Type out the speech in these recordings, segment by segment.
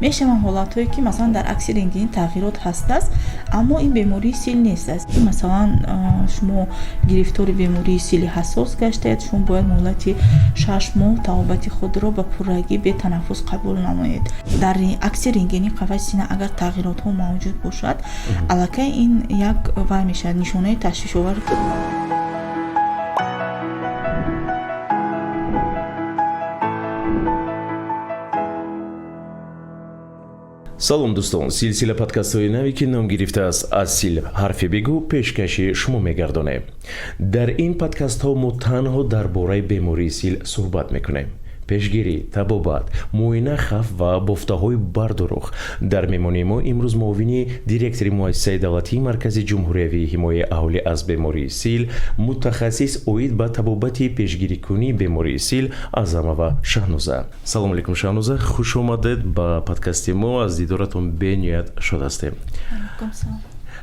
мешаванд ҳолатҳое ки масалан дар акси рентгени тағйирот ҳастааст, аммо ин бемории сил нест аст. Масалан шумо гирифтори бемории сили ҳассос гаштаед, шумо бояд муҳлати 6 моҳ тавобати худро ба пуррагӣ бе танаффус қабул намоед. дар акси рентгени қафаси сина агар тағйиротҳо мавҷуд бошад, аллакай ин як вай мешавад нишонаи ташвишовар. салом дӯстон, силсила подкастҳои наве ки ном гирифтааст аз сил ҳарфе бигӯ пешкаши шумо мегардонем. дар ин подкастҳо мо танҳо дар бораи бемории сил суҳбат мекунем. пешгирӣ, табобат, муоина хавф ва бофтаҳои бардурух. дар меҳмонии мо имрӯз муовини директори муассисаи давлатии маркази ҷумҳуриявии ҳимояи аҳолӣ аз бемории сил, мутахассис оид ба табобати пешгирикунии бемории сил Азамова Шаҳноза. салому алайкум Шаҳноза, хуш омадед ба подкасти мо. аз дидоратон бениҳоят шод ҳастем.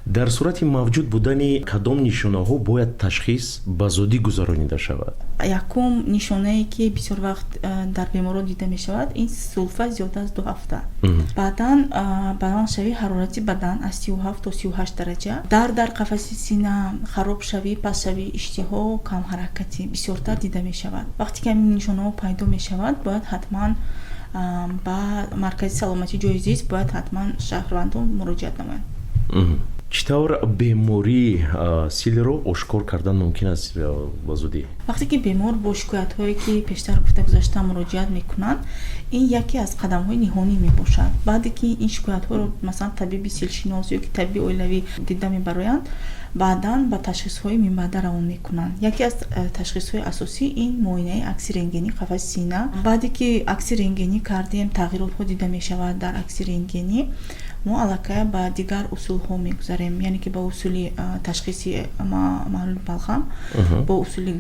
дар сурати мавҷуд будани кадом нишонаҳо бояд ташхис ба зудӣ гузаронида шавад? якум нишонае ки бисёр вақт дар беморон дида мешавад, ин сулфа зиёда аз 2 ҳафта. баъдан баландшавии ҳарорати бадан аз 37 то 38 дараҷа, дар қафаси сина харобшавӣ, пастшавии иштиҳо, камҳаракатӣ бисёртар дида мешавад. вақте ки ҳамин нишонаҳо пайдо мешавад, бояд ҳатман ба маркази саломатии ҷойи зист бояд ҳатман шаҳрвандон муроҷиат намоянд. чӣ тавр бемории силро ошкор кардан мумкин аст ба зудӣ? вақте ки бемор бо шикоятҳое ки пештар гуфта гузаштам муроҷиат мекунад, ин яке аз қадамҳои ниҳонӣ мебошад. баъде ки ин шикоятҳоро масалан табиби силшинос ё ки табиби оилавӣ дида мебароянд, баъдан ба ташхисҳои минбаъда равон мекунанд. яке аз ташхисҳои асосӣ ин муоинаи акси рентгени қафаси сина. баъде ки акси рентгенӣ кардем, тағйиротҳо дида мешавад дар акси рентгенӣ, мо аллакай ба дигар усулҳо мегузарем, яъне ки ба усули ташхиси маҳлули балғам, бо усули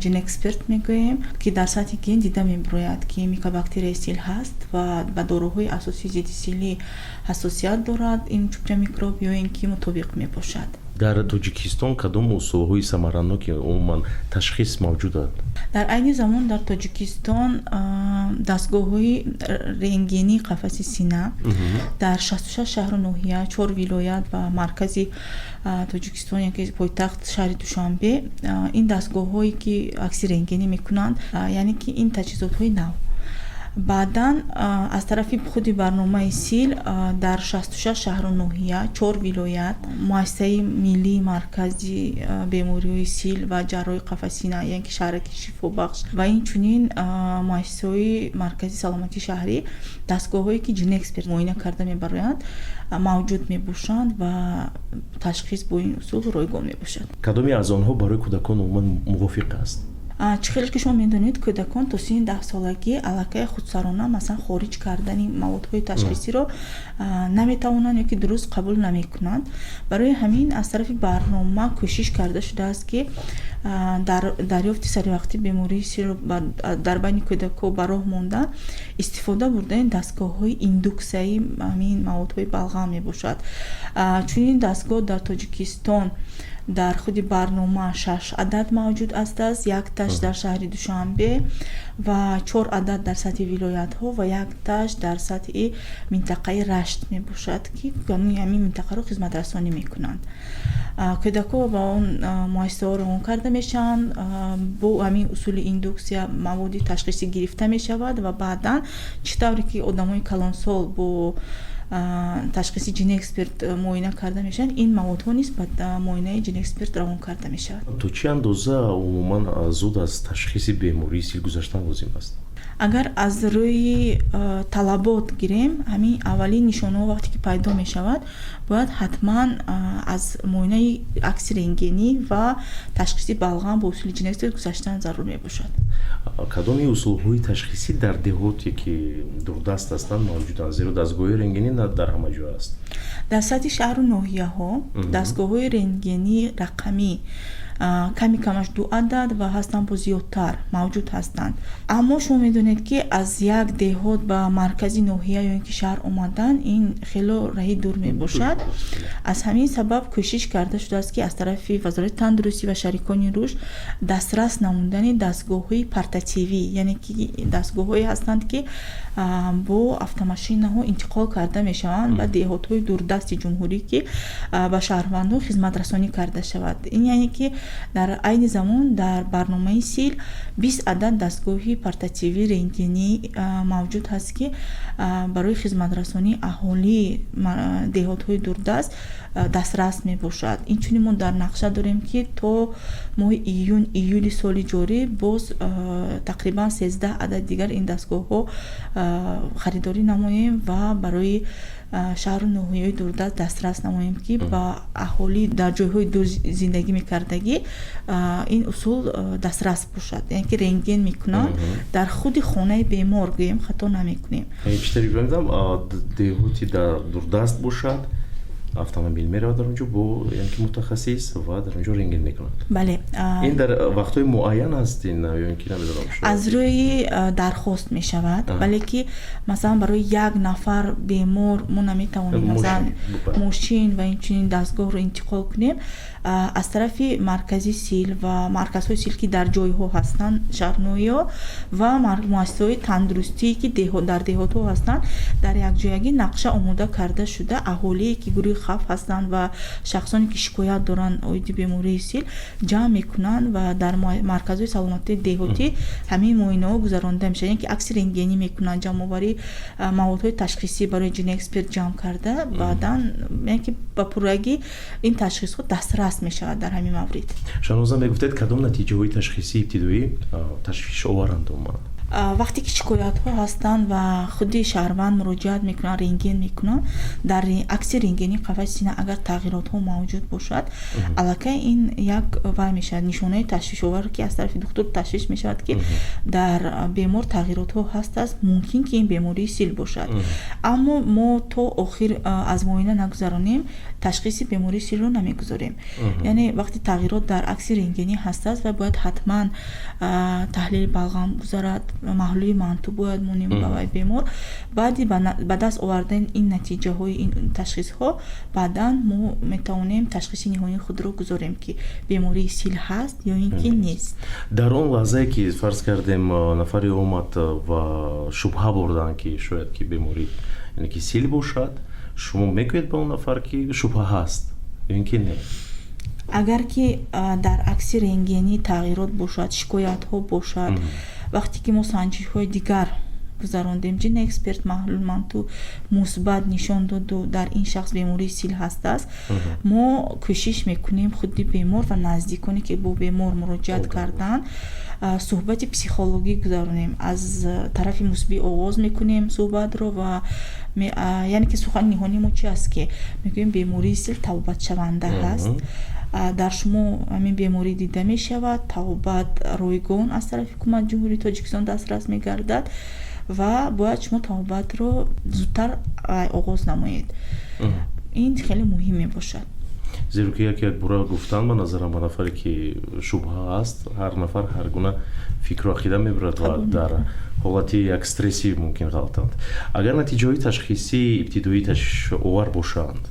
ҷинэксперт мегӯем, ки дар сатҳи ген дида мебарояд ки микобактерияи сил ҳаст ва ба дороҳои асосии зидди силӣ ҳассосият дорад, ин чупча микроб ё ин ки мутобиқ мебошад. дар Тоҷикистон кадом усулҳои самараноки умуман ташхис мавҷуданд? дар айни замон дар Тоҷикистон дастгоҳҳои рентгении қафаси сина дар 66 шаҳру ноҳия, 4 вилоят ва маркази Тоҷикистон, яке пойтахт шаҳри Душанбе, ин дастгоҳҳое ки акси рентгенӣ мекунанд, яъне ки ин таҷҳизотҳои нав. баъдан аз тарафи худи барномаи сил дар 66 шаҳру ноҳия, 4 вилоят, муассисаи миллии маркази бемориҳои сил ва ҷарроҳии қафаси сина, яъне ки шаҳраки шифобахш ва инчунин муассисаҳои маркази саломатии шаҳрӣ, дастгоҳҳое ки ҷинэксперт муоина карда мебароянд, мавҷуд мебошанд ва ташхис бо ин усул ройгон мебошад. кадоме аз онҳо барои кӯдакон умуман мувофиқ аст? чӣ хеле ки шумо медонед, кӯдакон то синни 10 солагӣ аллакай худсарона масалан хориҷ кардани маводҳои ташхисиро наметавонанд ё ки дуруст қабул намекунанд. барои ҳамин аз тарафи барнома кӯшиш карда шудааст ки дарёфти саривақтии бемории силро дар байни кӯдакҳо ба роҳ монда истифода бурдани дастгоҳҳои индуксияи ҳамин маводҳои балғам мебошад. чунин дастгоҳ дар Тоҷикистон дар худи барнома 6 адад мавҷуд аст, якташ дар шаҳри Душанбе ва 4 адад дар сатҳи вилоятҳо ва якташ дар сатҳи минтақаи Рашт мебошад, ки ҳамин минтақаро хизматрасонӣ мекунанд. кӯдакҳо ба он муассисаҳо равон карда мешаванд, бо ҳамин усули индуксия маводи ташхисӣ гирифта мешавад ва баъдан чӣ тавре ки одамои калонсол бо ташхиси ҷинэксперт муоина карда мешаванд, ин маводҳо низ ба муоинаи ҷинэксперт равон карда мешавад. то чӣ андоза умуман зуд аз ташхиси бемории сил гузаштан лозим аст? агар аз рӯи талабот гирем, ҳамин аввалин нишонаҳо вақте ки пайдо мешавад, бояд ҳатман аз муоинаи акси рентгенӣ ва ташхиси балғам бо усули ҷинэксперт гузаштан зарур мебошад. кадоми усулҳои ташхисӣ дар деҳоте ки дурдаст ҳастанд мавҷуданд, зеро дастгоҳи рентгенӣ на дар ҳама ҷо аст? дар сатҳи шаҳру ноҳияҳо дастгоҳҳои рентгении рақамӣ ками камаш 2 адад ва ҳастанд бо зиёдтар мавҷуд ҳастанд. аммо шумо медонед ки аз як деҳот ба маркази ноҳия ё ин ки шаҳр омадан ин хело раҳи дур мебошад. аз ҳамин сабаб кӯшиш карда шудааст ки аз тарафи вазорати тандурустӣ ва шарикони рушд дастрас намудани дастгоҳҳои портативӣ, яъне ки дастгоҳҳое ҳастанд ки бо автомошинаҳо интиқол карда мешаванд ба деҳотҳои дурдасти ҷумҳурӣ ки ба шаҳрвандон хизматрасонӣ карда шавад. ин яъне ки дар айни замон дар барномаи сил 20 адад дастгоҳи портативӣ рентгенӣ мавҷуд ҳаст ки барои хизматрасонии аҳолии деҳотҳои дурдаст дастрас мебошад. инчунин мо дар нақша дорем ки то моҳи июли соли ҷорӣ боз тақрибан 13 адад дигар ин дастгоҳҳо харидорӣ намоем ва барои шаҳру ноҳияҳои дурдаст дастрас намоем ки ба аҳолӣ дар ҷойҳои дур зиндагӣ мекардагӣ ин усул дастрас бошад. яъне ки рентген мекунанд дар худи хонаи бемор, гӯем хато намекунем. бештари гӯем деҳоти дар дурдаст бошад, автомобил меравад дар онҷо бо яъне ки мутахассис ва дар онҷо рентген мекунад. бале ин дар вақтҳои муайян аст ин ё ин ки намедонам аз рӯи дархост мешавад, вале ки масалан барои як нафар бемор мо наметавонем масалан мошин ва инчунин дастгоҳро интиқол кунем. аз тарафи маркази сил ва марказҳои сил ки дар ҷойҳо ҳастанд, шаҳрноҳиҳо ва муассисаҳои тандурустӣ ки дар деҳотҳо ҳастанд, дар якҷоягӣ нақша омода карда шуда аҳолие ки гурӯҳи хавф ҳастанд ва шахсоне ки шикоят доранд оиди бемории сил ҷамъ мекунанд ва дар марказҳои саломатии деҳотӣ ҳамин муоинаҳо гузаронида мешавад. яъне ки акси рентгенӣ мекунанд, ҷамъоварии маводҳои ташхисӣ барои ҷиноэксперт ҷамъ карда баъдан яъне ки ба пуррагӣ ин ташхисҳо дастрас мешавад дар ҳамин маврид. шаҳноза мегуфтед кадом натиҷаҳои ташхисии ибтидоӣ ташвишоваранд омад? вақте ки шикоятҳо ҳастанд ва худи шаҳрванд муроҷиат мекунанд, рентген мекунанд, дар акси рентгени қафаси сина агар тағйиротҳо мавҷуд бошад, аллакай ин як вай мешавад, нишонаи ташвишовар ки аз тарафи духтур ташвиш мешавад ки дар бемор тағйиротҳо ҳаст аст, мумкин ки ин бемории сил бошад. аммо мо то охир аз муоина нагузаронем, ташхиси бемории силро намегузорем. яъне вақти тағйирот дар акси рентгенӣ ҳаст аст ва бояд ҳатман таҳлили балғам гузарад, маҳлули манту бояд монем ба вай бемор. баъди ба даст овардани ин натиҷаҳои ин ташхисҳо баъдан мо метавонем ташхиси ниҳоии худро гузорем ки бемории сил ҳаст ё ин ки нест. дар он лаҳзае ки фарз кардем нафаре омад ва шубҳа бурданд ки шояд ки беморӣ яъне ки сил бошад, шумо мегӯед ба он нафар ки шубҳа ҳаст ё ин ки не? агар ки дар акси рентгенӣ тағйирот бошад, шикоятҳо бошад, вақте ки мо санҷишҳои дигар гузарондем, ҷиноэксперт маҳлул манту мусбат нишон доду дар ин шахс бемории сил ҳаст аст, мо кӯшиш мекунем худи бемор ва наздиконе ки бо бемор муроҷиат карданд суҳбати психологӣ гузаронем. аз тарафи мусбӣ оғоз мекунем суҳбатро ва яъне ки сухани ниҳонии мо чи аст ки мегӯем бемории сил тавбатшаванда ҳаст, дар шумо ҳамин беморӣ дида мешавад, тавбат ройгон аз тарафи ҳукумати ҷумҳурии Тоҷикистон дастрас мегардад ва бояд шумо тавбатро зудтар оғоз намоед. ин хеле муҳим мебошад. зеро ки як бора гуфтан ба назарам ба нафаре ки шубҳа аст, ҳар нафар ҳар гуна фикру ақида мебарад ва дар ҳолати як стресси мумкин ғалтанд. агар натиҷаҳои ташхисии ибтидоӣ ташвишовар бошанд,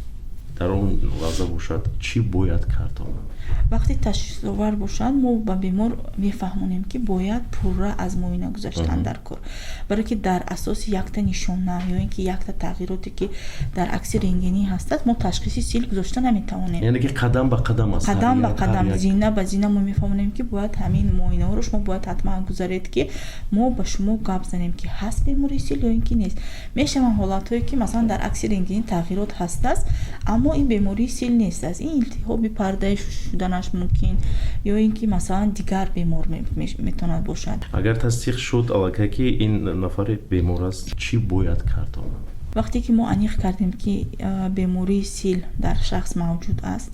дар он лаҳза бошад чӣ бояд кард? вақте ташвишовар бошад, мо ба бемор мефаҳмонем ки бояд пурра аз муоина гузаштан дар кор, барое ки дар асоси якта нишона ё ин ки якта тағйироте ки дар акси рентгенӣ ҳастад, мо ташхиси сил гузошта наметавонем. яъне ки қадам ба қадам аст, қадам ба қадам, зина ба зина мо мефаҳмонем ки бояд ҳамин муоинаҳоро шумо бояд ҳатман гузаред ки мо ба шумо гап занем ки ҳаст бемории сил ё ин ки нест. мешаванд ҳолатҳое ки масалан дар акси рентгенӣ тағйирот ҳаст аст, аммо ин бемории сил нест аст, ин илтиҳоби пардаи шуданаш мумкин ё ин ки масалан дигар бемор метавонад бошад. агар тасдиқ шуд аллакай ки ин нафаре бемор аст, чӣ бояд кард? вақте ки мо аниқ кардем ки бемории сил дар шахс мавҷуд аст,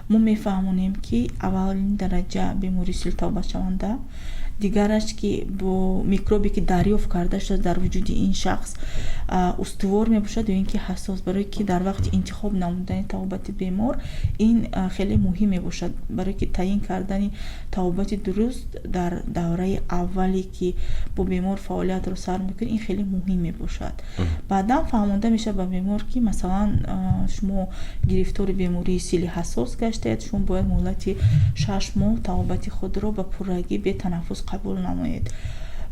мо мефаҳмонем ки аввалин дараҷа бемории сил тавбатшаванда, дигараш ки бо микробе ки дарёфт карда шуда дар вуҷуди ин шахс устувор мебошад ё ин ки ҳассос, барое ки дар вақти интихоб намудани табобати бемор ин хеле муҳим мебошад, барое ки таъин кардани табобати дуруст дар давраи аввале ки бо бемор фаъолиятро сар мекунӣ, ин хеле муҳим мебошад. баъдан фаҳмонда мешавад ба бемор ки масалан шумо гирифтори бемории сили ҳассос гаштед, шумо бояд муҳлати 6 моҳ табобати худро ба пуррагӣ бетанаффус қабул намоед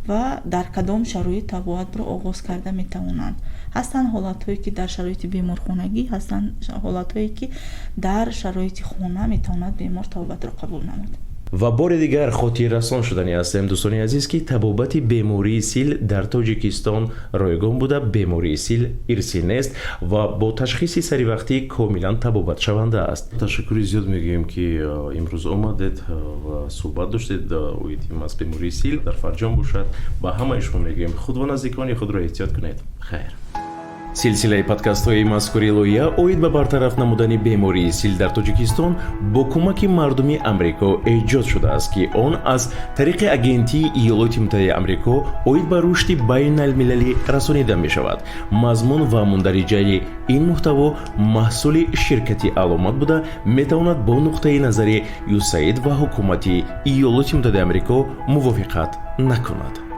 ва дар кадом шароит табобатро оғоз карда метавонанд. ҳастанд ҳолатҳое ки дар шароити беморхонагӣ, ҳастанд ҳолатҳое ки дар шароити хона метавонад бемор табобатро қабул намояд. ва бори дигар хотиррасон шудани ҳастем дӯстони азиз ки табобати бемории сил дар Тоҷикистон ройгон буда бемории сил ирсӣ нест ва бо ташхиси саривақтӣ комилан табобатшаванда аст. Ташаккури зиёд мегӯем ки имрӯз омадед ва суҳбат доштед оидим аз бемории сил дар Фарҷон бошад. Ба ҳамаи шумо мегӯем худ ва наздикони худро эҳтиёт кунед. Хайр. силсилаи подкастҳои мазкури лоиҳа оид ба бартараф намудани бемории сил дар Тоҷикистон бо кӯмаки мардуми Амрико эҷод шудааст ки он аз тариқи агентии Иёлоти Муттаҳидаи Амрико оид ба рушди байналмилалӣ расонида мешавад. мазмун ва мундариҷаи ин муҳтаво маҳсули ширкати аломат буда метавонад бо нуқтаи назари USAID ва ҳукумати Иёлоти Муттаҳидаи Амрико мувофиқат накунад.